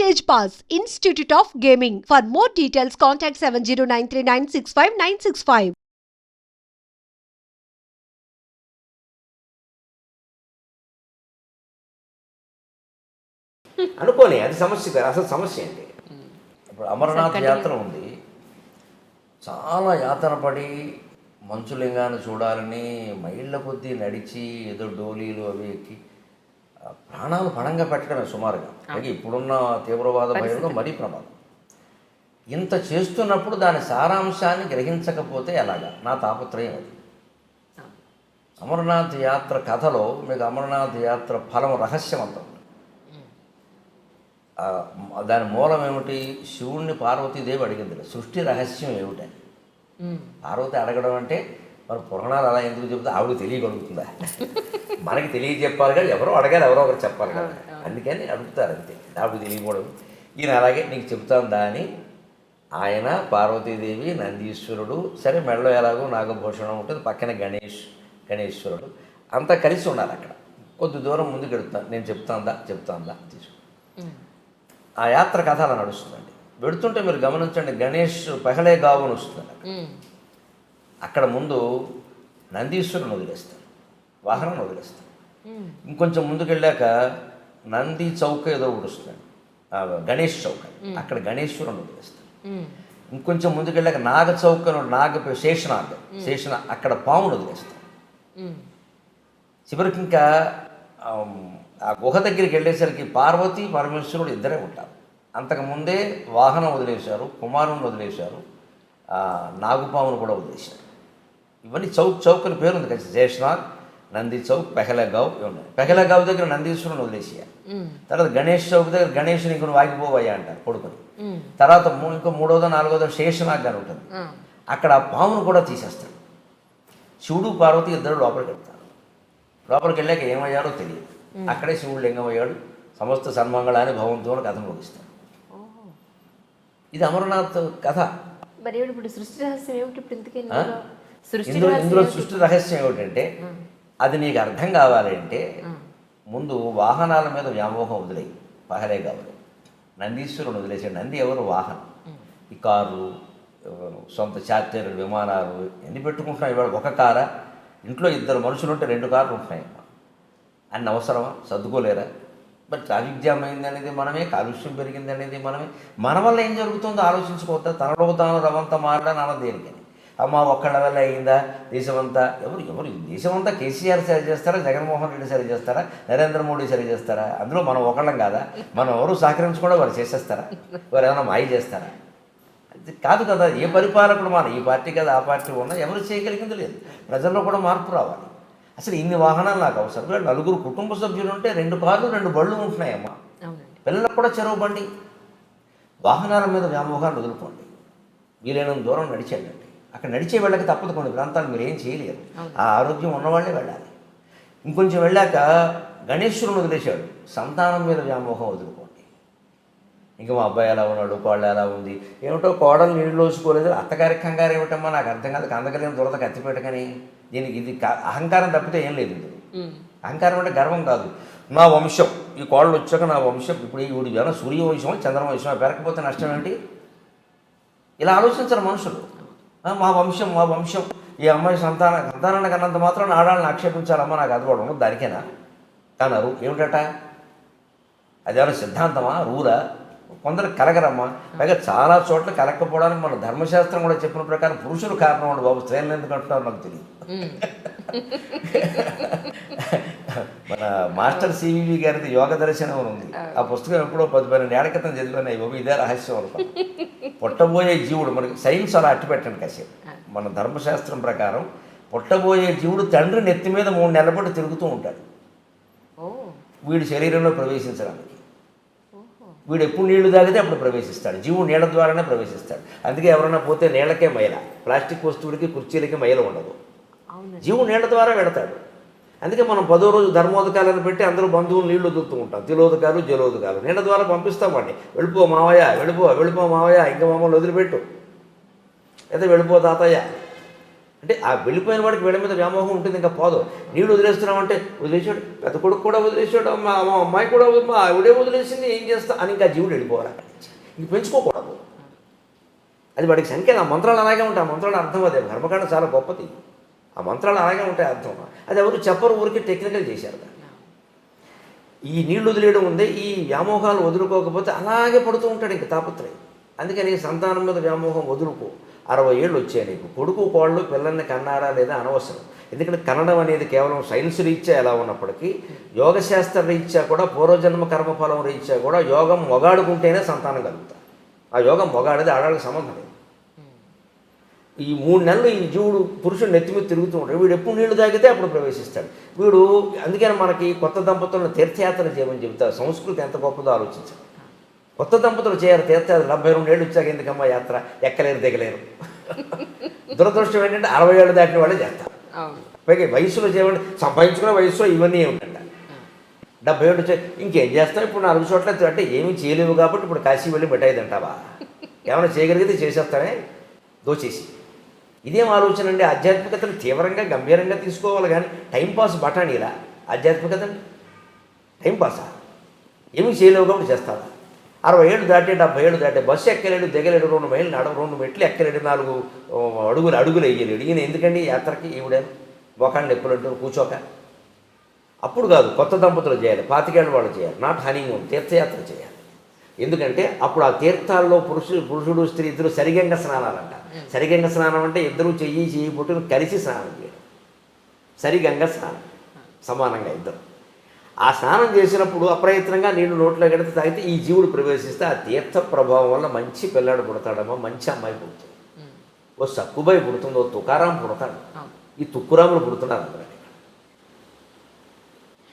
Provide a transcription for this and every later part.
Stage Pass, Institute of Gaming. For more details, contact 7093965965965. అనుకోని అది సమస్య కాదు. అసలు సమస్య ఏంటి? ఇప్పుడు అమరనాథ్ యాత్ర ఉంది. చాలా యాతన పడి మంచులింగాన్ని చూడాలని మైళ్ళ కొద్దీ నడిచి ఏదో డోలీలు అవి ఎక్కి ప్రాణాలు పణంగా పెట్టడమే సుమారుగా. అలాగే ఇప్పుడున్న తీవ్రవాద భయంలో మరీ ప్రమాదం. ఇంత చేస్తున్నప్పుడు దాని సారాంశాన్ని గ్రహించకపోతే ఎలాగా? నా తాపత్రయం అది. అమరనాథ్ యాత్ర కథలో మీకు అమరనాథ్ యాత్ర ఫలం రహస్యం అంతా ఉంది. దాని మూలం ఏమిటి? శివుణ్ణి పార్వతీదేవి అడిగింది, సృష్టి రహస్యం ఏమిటని. పార్వతి అడగడం అంటే మరి పురాణాలు అలా ఎందుకు చెబుతా? ఆవిడ తెలియగలుగుతుందా? మనకి తెలియజెప్పాలి కదా, ఎవరో అడగాలి, ఎవరో ఒకరు చెప్పాలి కదా, అందుకని అడుగుతారు అంతే. ఆవిడ తెలియకూడదు. ఈయన అలాగే నీకు చెప్తాందా అని ఆయన, పార్వతీదేవి, నందీశ్వరుడు, సరే మెడలో ఎలాగో నాగభూషణం ఉంటుంది, పక్కన గణేశ్వరుడు అంతా కలిసి ఉండాలి అక్కడ. కొద్ది దూరం ముందుకు వెళుతాను, నేను చెప్తాందా తీసుకు. ఆ యాత్ర కథ అలా నడుస్తుందండి. వెళుతుంటే మీరు గమనించండి, గణేష్ పెహలే గావును వస్తుంది. అక్కడ ముందు నందీశ్వరుని వదిలేస్తాను, వాహనం వదిలేస్తాను. ఇంకొంచెం ముందుకు వెళ్ళాక నంది చౌక ఏదో ఒకటి వస్తుంది, గణేష్ చౌక, అక్కడ గణేశ్వరుని వదిలేస్తాను. ఇంకొంచెం ముందుకు వెళ్ళాక నాగ చౌక, శేషనాగ్ అక్కడ పామును వదిలేస్తాను. చివరికి ఇంకా ఆ గుహ దగ్గరికి వెళ్ళేసరికి పార్వతి పరమేశ్వరుడు ఇద్దరే ఉంటారు. అంతకుముందే వాహనం వదిలేశారు, కుమారుని వదిలేశారు, నాగుపామును కూడా వదిలేశారు. ఇవన్నీ చౌక్ అని పేరు ఉంది కదా, శేషనాగ్, నంది చౌక్, పెహలగావ్ ఉన్నాయి. పెహలగావ్ దగ్గర నందీశ్వరుని వదిలేసేయాలి. తర్వాత గణేష్ చౌక్ దగ్గర గణేషుని ఇంకొని వాగిపోవయ్యా అంటారు కొడుకుని. తర్వాత ఇంకో మూడోదో నాలుగోదో శేషనాగ్ అని ఉంటుంది, అక్కడ ఆ పామును కూడా తీసేస్తాడు. శివుడు పార్వతి ఇద్దరు లోపలికి వెళ్తారు. లోపలికి వెళ్ళాక ఏమయ్యారో తెలియదు. అక్కడే శివుడు లింగమయ్యాడు. సమస్త సన్మంగళాన్ని భవంతో కథ ముగిస్తాడు. ఇది అమరనాథ్ కథ. ఇందులో సృష్టి రహస్యం ఏమిటంటే, అది నీకు అర్థం కావాలి అంటే ముందు వాహనాల మీద వ్యామోహం వదిలేయి. పహలే కావాలి, నందీశ్వరుని వదిలేసాడు. నంది ఎవరు? వాహనం. ఈ కార్లు, సొంత చార్టర్లు, విమానాలు ఎన్ని పెట్టుకుంటున్నాయి ఇవాళ? ఒక కారా? ఇంట్లో ఇద్దరు మనుషులు ఉంటే 2 కార్లు ఉంటున్నాయి. అన్ని అవసరమా? సర్దుకోలేరా? మరి ట్రాఫిక్ జామ్ అయింది అనేది మనమే, కాలుష్యం పెరిగింది అనేది మనమే. మన వల్ల ఏం జరుగుతుందో ఆలోచించుకోవద్దా? తనలో తాను రవంతా మారడానికి అన్నది దేనికని? అమ్మ ఒక్కళ్ళ వల్ల అయిందా? దేశమంతా ఎవరు దేశమంతా కేసీఆర్ సరి చేస్తారా, జగన్మోహన్ రెడ్డి సరి చేస్తారా, నరేంద్ర మోడీ సరి చేస్తారా? అందులో మనం ఒకళ్ళం కాదా? మనం ఎవరు సహకరించకుండా వారు చేసేస్తారా? వారు ఏమైనా మాయ చేస్తారా? అది కాదు కదా. ఏ పరిపాలకుడు మన ఈ పార్టీ కదా ఆ పార్టీ ఉన్నా ఎవరు చేయగలిగింది లేదు. ప్రజల్లో కూడా మార్పు రావాలి. అసలు ఇన్ని వాహనాలు నాకు అవసరం. 4 కుటుంబ సభ్యులు ఉంటే 2 కార్లు 2 బళ్ళు ఉంటున్నాయమ్మా. పిల్లలకు కూడా చెరువు బండి. వాహనాల మీద వ్యామోహాన్ని వదులుకోండి. వీలైనంత దూరం నడిచేయండి. అక్కడ నడిచే వెళ్ళక తప్పదు. కొన్ని ప్రాంతాలు మీరు ఏం చేయలేరు. ఆ ఆరోగ్యం ఉన్నవాళ్ళే వెళ్ళాలి. ఇంకొంచెం వెళ్ళాక గణేశ్వరుని వదిలేశాడు. సంతానం మీద వ్యామోహం వదులుకోండి. ఇంకా మా అబ్బాయి ఎలా ఉన్నాడు, కోళ్ళు ఎలా ఉంది, ఏమిటో కోడలు నీళ్ళు వేసుకోలేదు, అత్తగారి కంగారు ఏమిటమ్మా నాకు అర్థం కాదు. కందకలేని దొరద కత్తిపెట్టకని. దీనికి ఇది అహంకారం తప్పితే ఏం లేదు. ఇది అహంకారం అంటే గర్వం కాదు. నా వంశం, ఈ కోళ్ళు వచ్చాక నా వంశం, ఇప్పుడు ఈవిడి జనం సూర్యవంశం, చంద్రవంశం పెరగకపోతే నష్టం ఏంటి? ఇలా ఆలోచించరు మనుషులు. మా వంశం, ఈ అమ్మాయి సంతానానికి అన్నంత మాత్రం ఆడాలని ఆక్షేపించాలమ్మా, నాకు అది కూడా ఉండదు దానికేనా అన్నారు. ఏమిటట? అదేమైనా సిద్ధాంతమా, రూలా? కొందరు కలగరమ్మా. పైగా చాలా చోట్ల కలగకపోవడానికి మన ధర్మశాస్త్రం కూడా చెప్పిన ప్రకారం పురుషులు కారణం ఉండు బాబు, స్త్రీలను ఎందుకు అంటున్నారు నాకు తెలియదు. మన మాస్టర్ సివివి గారిది యోగ దర్శనం ఉంది. ఆ పుస్తకం ఎప్పుడో 10-12 ఏళ్ల క్రితం చదివాను. బాబు ఇదే రహస్యం అనుకో. పుట్టబోయే జీవుడు, మనకి సైన్స్ అలా అట్టి పెట్టండి కాసేపు. మన ధర్మశాస్త్రం ప్రకారం పుట్టబోయే జీవుడు తండ్రి నెత్తి మీద 3 నెలల పాటు తిరుగుతూ ఉంటాడు వీడి శరీరంలో ప్రవేశించడానికి. వీడు ఎప్పుడు నీళ్లు తాగితే అప్పుడు ప్రవేశిస్తాడు. జీవుడు నీళ్ళ ద్వారానే ప్రవేశిస్తాడు. అందుకే ఎవరైనా పోతే నీళ్ళకే మైల, ప్లాస్టిక్ వస్తువులకి కుర్చీలకి మైల ఉండదు. జీవుడు నీళ్ళ ద్వారా వెళతాడు. అందుకే మనం 10వ రోజు ధర్మోదకాలను పెట్టి అందరూ బంధువులు నీళ్లు వదులుతూ ఉంటాం. తిలోదకాలు, జలోదకాలు నీళ్ళ ద్వారా పంపిస్తామండి. వెళ్ళిపో మావయ్య, వెళ్ళిపో మావయ్య, ఇంకా మమ్మల్ని వదిలిపెట్టు, అయితే వెళ్ళిపో తాతయ్య. అంటే ఆ వెళ్ళిపోయిన వాడికి వీళ్ళ మీద వ్యామోహం ఉంటుంది, ఇంకా పోదు. నీళ్ళు వదిలేస్తున్నామంటే వదిలేసాడు, పెద్ద కొడుకు కూడా వదిలేసాడు, మా అమ్మాయి కూడా మా ఆవిడే వదిలేసింది, ఏం చేస్తా అని ఇంకా జీవుడు వెళ్ళిపోవాలి అక్కడి నుంచి. ఇంక పెంచుకోకూడదు. అది వాడికి సంకేతం. ఆ మంత్రాలు అలాగే ఉంటాయి. ఆ మంత్రాలు అర్థం అదే. కర్మకాండ చాలా గొప్పది. ఆ మంత్రాలు అలాగే ఉంటాయి అర్థం. అది ఎవరు చెప్పరు, ఊరికి టెక్నికల్ చేశారు దాన్ని. ఈ నీళ్లు వదిలేయడం ఉంది, ఈ వ్యామోహాలు వదులుకోకపోతే అలాగే పడుతూ ఉంటాడు ఇంక తాపత్రయం. అందుకని సంతానం మీద వ్యామోహం వదులుకో. 60 ఏళ్ళు వచ్చాయి నీకు, కొడుకు కోళ్ళు పిల్లల్ని కన్నారా లేదా అనవసరం. ఎందుకంటే కనడం అనేది కేవలం సైన్స్ రీత్యా ఎలా ఉన్నప్పటికీ యోగశాస్త్ర రీత్యా కూడా పూర్వజన్మ కర్మఫలం రీత్యా కూడా యోగం మొగాడుకుంటేనే సంతానం కలుగుతారు. ఆ యోగం మొగాడిది ఆడాళ్ళకి సంబంధం లేదు. ఈ 3 నెలలు ఈ జీవుడు పురుషుడు నెత్తి మీద తిరుగుతూ ఉంటాడు. వీడు ఎప్పుడు నీళ్లు తాగితే అప్పుడు ప్రవేశిస్తాడు వీడు. అందుకని మనకి కొత్త దంపతులను తీర్థయాత్ర చేయమని చెబుతారు. సంస్కృతి ఎంత గొప్పదో ఆలోచించాలి. కొత్త దంపతులు చేయాలి తీర్థయాత్ర. 72 ఏళ్ళు వచ్చాక ఎందుకమ్మా యాత్ర, ఎక్కలేరు దిగలేరు. దురదృష్టం ఏంటంటే 60 ఏళ్ళు దాటిన వాళ్ళే చేస్తారు. పైగా వయసులో చేయండి, సంపాదించుకునే వయసులో ఇవన్నీ ఏమిటంట. 70 ఏళ్ళు వచ్చాయి ఇంకేం చేస్తాం. ఇప్పుడు 4 చోట్ల అంటే ఏమీ చేయలేవు కాబట్టి ఇప్పుడు కాశీ వెళ్ళి మిఠాయి తింటావా? ఏమైనా చేయగలిగితే చేసేస్తానే, దోచేసి. ఇదేం ఆలోచన అండి? ఆధ్యాత్మికతను తీవ్రంగా గంభీరంగా తీసుకోవాలి కానీ టైంపాస్ బఠానీలా ఆధ్యాత్మికత టైంపాసా? ఏమీ చేయలేవు కాబట్టి చేస్తావా? 60 ఏళ్ళు దాటి 70 ఏళ్ళు దాటి బస్సు ఎక్కలేడు, దిగలేడు, 2 మైళ్ళు 2 మెట్లు ఎక్కలేడు, 4 అడుగులు వేయలేడు. ఈయన ఎందుకండి యాత్రకి? ఈవిడే మోకాళ్ళు నొప్పులు అంటూ కూర్చోక. అప్పుడు కాదు, కొత్త దంపతులు చేయాలి, 25 ఏళ్ళ వాళ్ళు చేయాలి. నాట్ హనీమూన్, తీర్థయాత్ర చేయాలి. ఎందుకంటే అప్పుడు ఆ తీర్థాల్లో పురుషుడు స్త్రీ ఇద్దరు సరిగంగ స్నానాలంట. సరిగంగ స్నానం అంటే ఇద్దరు చెయ్యి పుట్టును కలిసి స్నానం చేయడం, సరిగంగ స్నానం. సమానంగా ఇద్దరు ఆ స్నానం చేసినప్పుడు అప్రయత్నంగా నీళ్లు నోట్లో గడితే తాగితే ఈ జీవుడు ప్రవేశిస్తే ఆ తీర్థ ప్రభావం వల్ల మంచి పిల్లాడు పుడతాడమ్మా, మంచి అమ్మాయి పుడుతుంది. ఓ సక్కుబాయి పుడుతుంది, ఓ తుకారాం పుడతాడు. ఈ తుక్కురాములు పుడుతున్నారు అందరూ.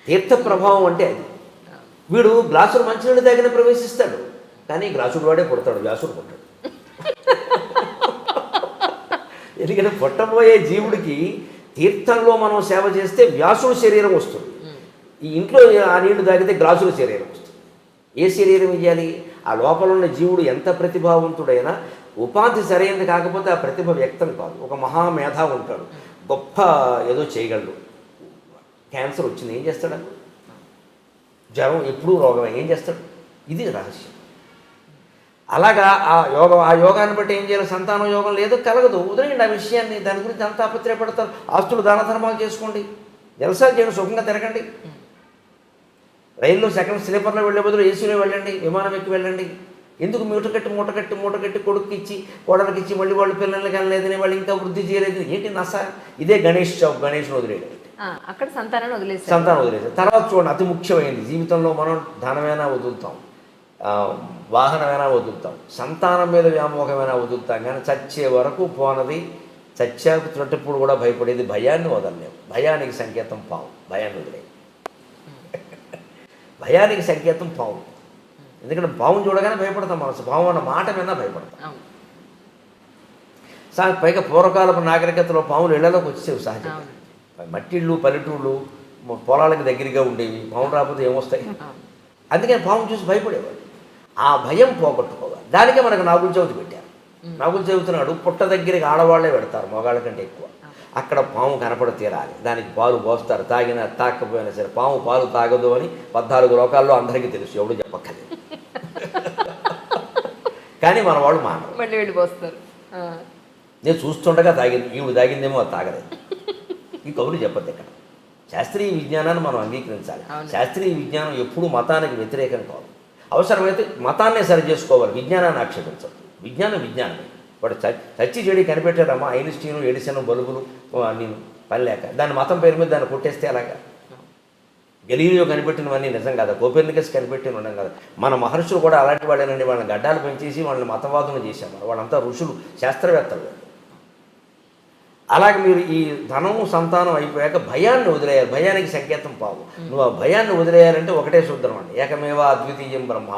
తీర్థ ప్రభావం అంటే అది. వీడు గ్లాసులు మంచినీళ్ళు తాగిన ప్రవేశిస్తాడు, కానీ గ్లాసుడు వాడే పుడతాడు, వ్యాసుడు పుట్టాడు. ఎందుకంటే పుట్టబోయే జీవుడికి తీర్థంలో మనం సేవ చేస్తే వ్యాసుడు శరీరం వస్తుంది. ఈ ఇంట్లో ఆ నీళ్లు తాగితే గ్లాసుల శరీరం వస్తుంది. ఏ శరీరం ఇవ్వాలి? ఆ లోపల ఉన్న జీవుడు ఎంత ప్రతిభావంతుడైనా ఉపాధి సరైనది కాకపోతే ఆ ప్రతిభ వ్యక్తం కాదు. ఒక మహామేధ ఉంటాడు, గొప్ప ఏదో చేయగలడు. క్యాన్సర్ వచ్చింది, ఏం చేస్తాడు? జ్వరం ఎప్పుడూ రోగమే, ఏం చేస్తాడు? ఇది రహస్యం. అలాగా ఆ యోగాన్ని బట్టి ఏం చేయాలి? సంతానం యోగం లేదు, కలగదు, వదిలేయండి ఆ విషయాన్ని. దాని గురించి అంత ఆపత్రయపడతారు. ఆస్తులు దాన ధర్మాలు చేసుకోండి, జలసాలు చేయండి, సుఖంగా తిరగండి. రైల్లో సెకండ్ స్లీపర్లో వెళ్ళే బదులు ఏసీలో వెళ్ళండి, విమానం ఎక్కి వెళ్ళండి. ఎందుకు మూట కట్టి కొడుకు ఇచ్చి కోడలికి ఇచ్చి మళ్ళీ వాళ్ళు పిల్లల్ని కనలేదని వాళ్ళు ఇంకా వృద్ధి చేయలేదు, ఏంటి నస? ఇదే గణేష్ చౌక్, గణేష్ను వదిలేయడం. అక్కడ సంతానం వదిలేసి తర్వాత చూడండి, అతి ముఖ్యమైనది జీవితంలో మనం ధనమైనా వదులుతాం, వాహనమైనా వదులుతాం, సంతానం మీద వ్యామోహమైనా వదులుతాం, కానీ చచ్చే వరకు పోనది. చచ్చాక చుట్టప్పుడు కూడా భయపడేది భయాన్ని వదలలేము. భయానికి సంకేతం పాము, భయాన్ని వదిలే. భయానికి సంకేతం పాము. ఎందుకంటే పావును చూడగానే భయపడతాం. మనసు పాము అన్న మాట మీద భయపడతాం. పైగా పూర్వకాలపు నాగరికతలో పాములు ఇళ్లలోకి వచ్చేవి సహజంగా. మట్టిళ్ళు, పల్లెటూళ్ళు, పొలాలకు దగ్గరగా ఉండేవి. పాము రాకపోతే ఏమొస్తాయి? అందుకని పాము చూసి భయపడేవాడు. ఆ భయం పోగొట్టుకోవాలి. దానికే మనకు నాగుల చవితి పెట్టారు. నాగుల చవితి నాడు పుట్ట దగ్గరికి ఆడవాళ్లే పెడతారు మగవాళ్ళ కంటే ఎక్కువ. అక్కడ పాము కనపడ తీరాలి, దానికి పాలు పోస్తారు. తాగినా తాకపోయినా సరే పాము పాలు తాగదు అని 14 లోకాల్లో అందరికీ తెలుసు, ఎవడు చెప్పక్కర్లేదు. కానీ మన వాళ్ళు మానరు, మళ్ళీ వెళ్ళిపోస్తారు. నేను చూస్తుండగా తాగింది, ఈవిడ తాగిందేమో అది తాగలేదు. ఈ కబురు చెప్పద్దు. ఇక్కడ శాస్త్రీయ విజ్ఞానాన్ని మనం అంగీకరించాలి. శాస్త్రీయ విజ్ఞానం ఎప్పుడూ మతానికి వ్యతిరేకం కాదు. అవసరమైతే మతాన్నే సరి చేసుకోవాలి, విజ్ఞానాన్ని ఆక్షేపించదు. విజ్ఞానమే. వాడు చచ్చి చెడి కనిపెట్టారమ్మా, ఐన్స్టీను, ఎడిసన్, బల్బులు నేను పని లేక దాని మతం పేరు మీద దాన్ని కొట్టేస్తే అలాగా. గెలీలియో కనిపెట్టినవన్నీ నిజం కదా, కోపెర్నికస్ కనిపెట్టిన ఉండడం కదా. మన మహర్షులు కూడా అలాంటి వాళ్ళేనండి. వాళ్ళని గడ్డాలు పెంచేసి వాళ్ళని మతవాదులు చేశాము. వాళ్ళంతా ఋషులు, శాస్త్రవేత్తలు. అలాగే మీరు ఈ ధనము సంతానం అయిపోయాక భయాన్ని వదిలేయాలి. భయానికి సంకేతం పావు. నువ్వు ఆ భయాన్ని వదిలేయాలంటే ఒకటే సూత్రం అండి, ఏకమేవ అద్వితీయం బ్రహ్మ.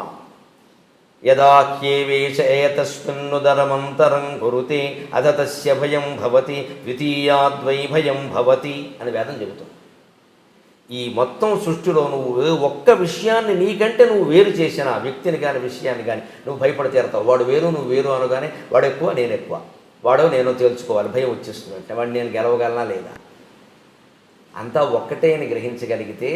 యదాఖ్యేవేష ఏతస్మిన్నుదరమంతరం కురుతే అథ తస్య భయం భవతి ద్వితీయాద్వై భయం భవతి అని వేదం చెబుతుంది. ఈ మొత్తం సృష్టిలో నువ్వు ఒక్క విషయాన్ని నీకంటే నువ్వు వేరు చేసిన వ్యక్తిని కానీ విషయాన్ని కానీ నువ్వు భయపడి తీరతావు. వాడు వేరు, నువ్వు వేరు అనగానే వాడు ఎక్కువ, నేను ఎక్కువ. వాడో నేనో తేల్చుకోవాలి, భయం వచ్చేస్తుంది అంటే వాడిని నేను గెలవగలనా లేదా. అంతా ఒక్కటే అని గ్రహించగలిగితే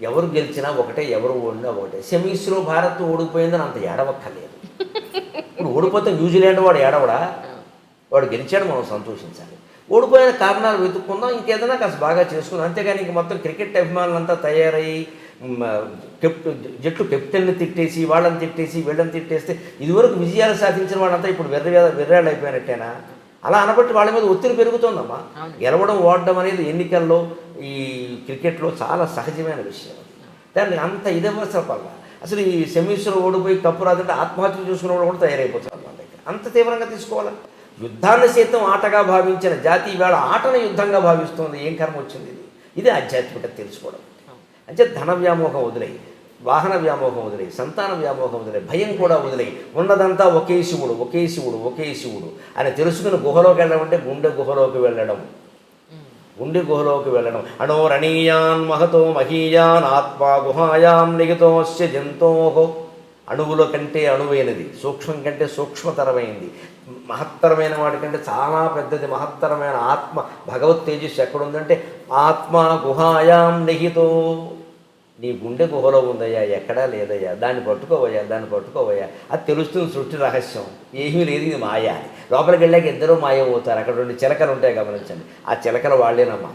ఎవరు గెలిచినా ఒకటే, ఎవరు ఓడినా ఒకటే. సెమీస్లో భారత్ ఓడిపోయిందని అంత ఏడవక్కర్లేదు. ఇప్పుడు ఓడిపోతే న్యూజిలాండ్ వాడు ఏడవడా, వాడు గెలిచాడు, మనం సంతోషించాలి. ఓడిపోయిన కారణాలు వెతుక్కుందాం, ఇంకేదైనా కాస్త బాగా చేసుకుందాం. అంతేగాని ఇంక మొత్తం క్రికెట్ అభిమానులంతా తయారయ్యి జట్టు కెప్టెన్ని తిట్టేసి వాళ్ళని తిట్టేసి వీళ్ళని తిట్టేస్తే ఇదివరకు విజయాలు సాధించిన వాళ్ళంతా ఇప్పుడు వెర్రాళ్ళు అయిపోయినట్టేనా? అలా అనబట్టి వాళ్ళ మీద ఒత్తిడి పెరుగుతుందమ్మా. గెలవడం ఓడడం అనేది ఎన్నికల్లో ఈ క్రికెట్లో చాలా సహజమైన విషయం. దాన్ని అంత ఇదవసరపల్ల అసలు ఈ సెమీస్లో ఓడిపోయి కప్పు రాదంటే ఆత్మహత్య చేసుకునే వాళ్ళు కూడా తయారైపోతారు మన దగ్గర. అంత తీవ్రంగా తీసుకోవాలి. యుద్ధాన్ని సైతం ఆటగా భావించిన జాతి ఇవాళ ఆటను యుద్ధంగా భావిస్తుంది. ఏం కర్మ వచ్చింది ఇది? ఇదే ఆధ్యాత్మికత తెలుసుకోవడం. అంటే ధన వ్యామోహం వదిలేయి, వాహన వ్యామోహం వదిలేయి, సంతాన వ్యామోహం వదిలేయి, భయం కూడా వదిలేయి. ఉన్నదంతా ఒకే శివుడు, ఒకే శివుడు, ఒకే శివుడు అని తెలుసుకుని గుహలోకి వెళ్ళడం అంటే గుండె గుహలోకి వెళ్ళడం. గుండె గుహలోకి వెళ్ళడం. అణోరణీయాన్ మహతో మహీయాన్ ఆత్మా గుహాయాం నిహితోస్య జంతోహో. అణువుల కంటే అణువైనది, సూక్ష్మం కంటే సూక్ష్మతరమైంది, మహత్తరమైన వాటి కంటే చాలా పెద్దది మహత్తరమైన ఆత్మ భగవత్ తేజస్సు ఎక్కడుందంటే ఆత్మా గుహాయాం నిహితో. నీ గుండె గుహలో ఉందయ్యా, ఎక్కడా లేదయ్యా, దాన్ని పట్టుకోవయ్యా, దాన్ని పట్టుకోవయ్యా. అది తెలుస్తుంది సృష్టి రహస్యం. ఏమీ లేదు, ఇది మాయ అని. లోపలికి వెళ్ళాక ఇద్దరూ మాయమవుతారు. అక్కడ 2 చిలకలు ఉంటాయి, గమనించండి. ఆ చిలకలు వాళ్ళేనమ్మా.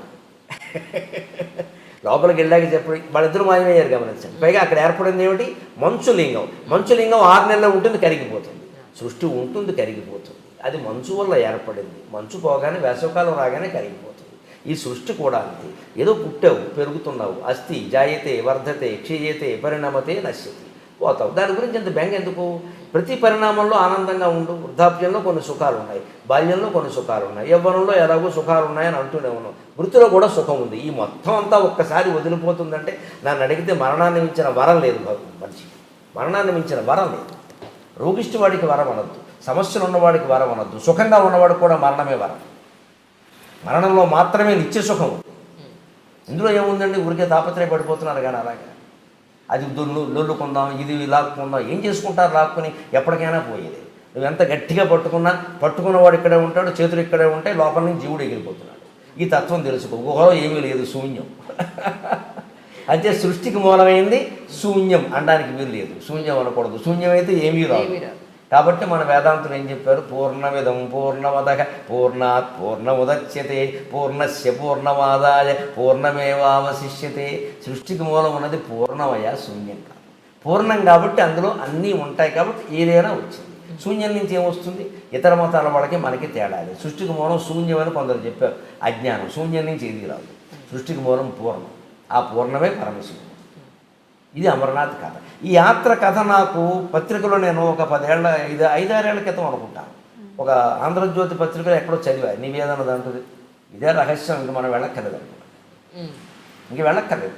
లోపలికి వెళ్ళాక చెప్పి వాళ్ళిద్దరూ మాయమయ్యారు, గమనించండి. పైగా అక్కడ ఏర్పడింది ఏమిటి? మంచులింగం. మంచులింగం 6 నెలల్లో ఉంటుంది, కరిగిపోతుంది. సృష్టి ఉంటుంది, కరిగిపోతుంది. అది మంచు వల్ల ఏర్పడింది. మంచు పోగానే వేసవకాలం రాగానే కరిగిపోతుంది. ఈ సృష్టి కూడా అంతే. ఏదో పుట్టావు, పెరుగుతున్నావు, అస్థి జాయతే వర్ధతే క్షీయతే పరిణమతే నశ్యతి, పోతావు. దాని గురించి ఇంత బెంగ ఎందుకు? ప్రతి పరిణామంలో ఆనందంగా ఉండు. వృద్ధాప్యంలో కొన్ని సుఖాలు ఉన్నాయి, బాల్యంలో కొన్ని సుఖాలు ఉన్నాయి, యవ్వనంలో ఎలాగో సుఖాలు ఉన్నాయని అంటూనే ఉన్నాం. వృత్తిలో కూడా సుఖం ఉంది. ఈ మొత్తం అంతా ఒక్కసారి వదిలిపోతుందంటే నన్ను అడిగితే మరణాన్ని మించిన వరం లేదు మనిషికి. మరణాన్ని మించిన వరం లేదు. రోగిష్టి వాడికి వరం అనొద్దు, సమస్యలు ఉన్నవాడికి వరం అనొద్దు. సుఖంగా ఉన్నవాడికి కూడా మరణమే వరం. మరణంలో మాత్రమే నిత్య సుఖం. ఇందులో ఏముందండి? ఊరికే తాపత్రయ పడిపోతున్నారు కానీ అలాగే అది లొల్లుకుందాం, ఇది లాక్కుందాం. ఏం చేసుకుంటారు? లాక్కుని ఎప్పటికైనా పోయేది. నువ్వు ఎంత గట్టిగా పట్టుకున్నవాడు ఇక్కడే ఉంటాడు, చేతులు ఇక్కడే ఉంటాయి, లోపల నుంచి జీవుడు ఎగిరిపోతున్నాడు. ఈ తత్వం తెలుసుకో. గుహలో ఏమీ లేదు, శూన్యం. అంటే సృష్టికి మూలమైంది శూన్యం అనడానికి వీలు లేదు. శూన్యం అనకూడదు. శూన్యం అయితే ఏమీ రాదు. కాబట్టి మన వేదాంతులు ఏం చెప్పారు? పూర్ణమిదం పూర్ణమదః పూర్ణాత్ పూర్ణముదచ్యతే పూర్ణస్య పూర్ణమాదాయ పూర్ణమేవావశిష్యతే. సృష్టికి మూలం ఉన్నది పూర్ణమయ, శూన్యం కాదు. పూర్ణం కాబట్టి అందులో అన్నీ ఉంటాయి కాబట్టి ఏదైనా వచ్చింది. శూన్యం నుంచి ఏమొస్తుంది? ఇతర మతాల వాళ్ళకి మనకి తేడాలి. సృష్టికి మూలం శూన్యం అని కొందరు చెప్పారు. అజ్ఞానం. శూన్యం నుంచి ఏది రాదు. సృష్టికి మూలం పూర్ణం. ఆ పూర్ణమే పరమశివుడు. ఇది అమర్నాథ్ కథ. ఈ యాత్ర కథ నాకు పత్రికలో నేను ఒక 5-6 ఏళ్ల క్రితం అనుకుంటాను, ఒక ఆంధ్రజ్యోతి పత్రికలో ఎక్కడో చదివా. నివేదన దాంట్లో ఇదే రహస్యం. ఇంక మనం వెళ్ళక్కర్లేదు అనుకున్నాం. ఇంక వెళ్ళక్కర్లేదు.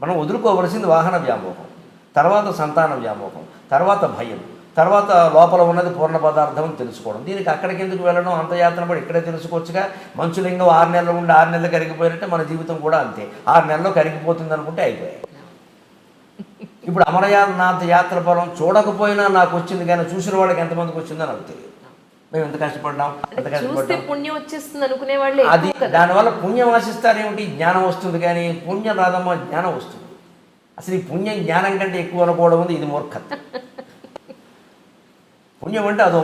మనం వదులుకోవలసింది వాహన వ్యామోహం, తర్వాత సంతాన వ్యామోహం, తర్వాత భయం, తర్వాత లోపల ఉన్నది పూర్ణ పదార్థం తెలుసుకోవడం. దీనికి అక్కడికి ఎందుకు వెళ్ళడం? అంత యాత్ర కూడా ఇక్కడే తెలుసుకోవచ్చుగా. మంచులింగం 6 నెలలు ఉండి 6 నెలలు కరిగిపోయినట్టే మన జీవితం కూడా అంతే. 6 నెలల్లో కరిగిపోతుంది అనుకుంటే అయిపోయాయి. ఇప్పుడు అమరనాథ్ యాత్ర ఫలం చూడకపోయినా నాకు వచ్చింది, కానీ చూసిన వాళ్ళకి ఎంతమందికి వచ్చిందో నాకు తెలియదు. మేము ఎంత కష్టపడ్డాం, ఎంత కష్టపడ్డాం. పుణ్యం వచ్చేస్తుంది అనుకునే వాళ్ళు అది దానివల్ల పుణ్యం ఆశిస్తారేమిటి? జ్ఞానం వస్తుంది, కానీ పుణ్యం రాదమ్మా, జ్ఞానం వస్తుంది. అసలు ఈ పుణ్యం జ్ఞానం కంటే ఎక్కువ అనుకోవడం ఉంది. ఇది మూర్ఖత. పుణ్యం అంటే అదో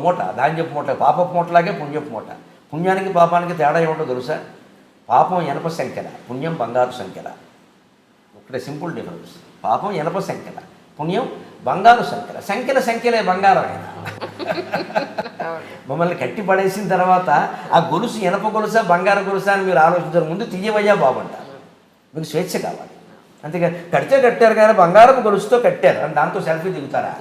మూట, ధాన్యపు మూట, పాపపు మూటలాగే పుణ్యపు మూట. పుణ్యానికి పాపానికి తేడా ఏమిటో తెలుసా? పాపం ఇనప సంఖ్యల, పుణ్యం బంగారు సంఖ్యల. ఒకటే సింపుల్ డిఫరెన్స్. పాపం ఇనప సంఖ్యల, పుణ్యం బంగారు సంఖ్యలే బంగారం. మమ్మల్ని కట్టి పడేసిన తర్వాత ఆ గొలుసు ఇనప గొలుసా బంగారు గొలుసా అని మీరు ఆలోచించారు. ముందు తీయవయ్యా బాబంటారు. మీకు స్వేచ్ఛ కావాలి. అంతేకాని కట్టారు కానీ బంగారం గొలుసుతో కట్టారు అని దాంతో సెల్ఫీ దిగుతారా?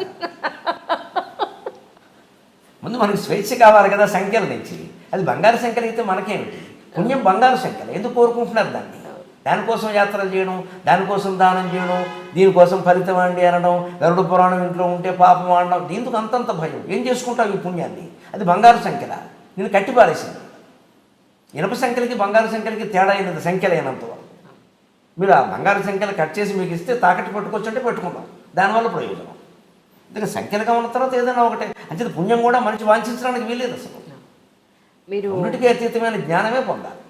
ముందు మనకు స్వేచ్ఛ కావాలి కదా సంఖ్యల నుంచి. అది బంగారు సంఖ్యలు అయితే మనకేమిటి? పుణ్యం బంగారు సంఖ్యలు. ఎందుకు కోరుకుంటున్నారు దాన్ని? దానికోసం యాత్రలు చేయడం, దానికోసం దానం చేయడం, దీనికోసం ఫలితం అండి అనడం, గరుడ పురాణం ఇంట్లో ఉంటే పాపం ఆడడం. దీంతో అంతంత భయం. ఏం చేసుకుంటావు ఈ పుణ్యాన్ని? అది బంగారు సంఖ్యల, నేను కట్టిపారేసింది. ఇనప సంఖ్యలకి బంగారు సంఖ్యలకి తేడా అయినది సంఖ్యలైనంత వరకు. మీరు ఆ బంగారు సంఖ్యలు కట్ చేసి మీకు ఇస్తే తాకట్టు పట్టుకొచ్చుంటే పెట్టుకుందాం, దానివల్ల ప్రయోజనం. అందుకే సంఖ్యలుగా ఉన్న తర్వాత ఏదైనా ఒకటే అంచేది పుణ్యం కూడా మనిషి వాంఛించడానికి వీలేదు అసలు. మీరు అన్నిటికీ అతీతమైన జ్ఞానమే పొందాలి.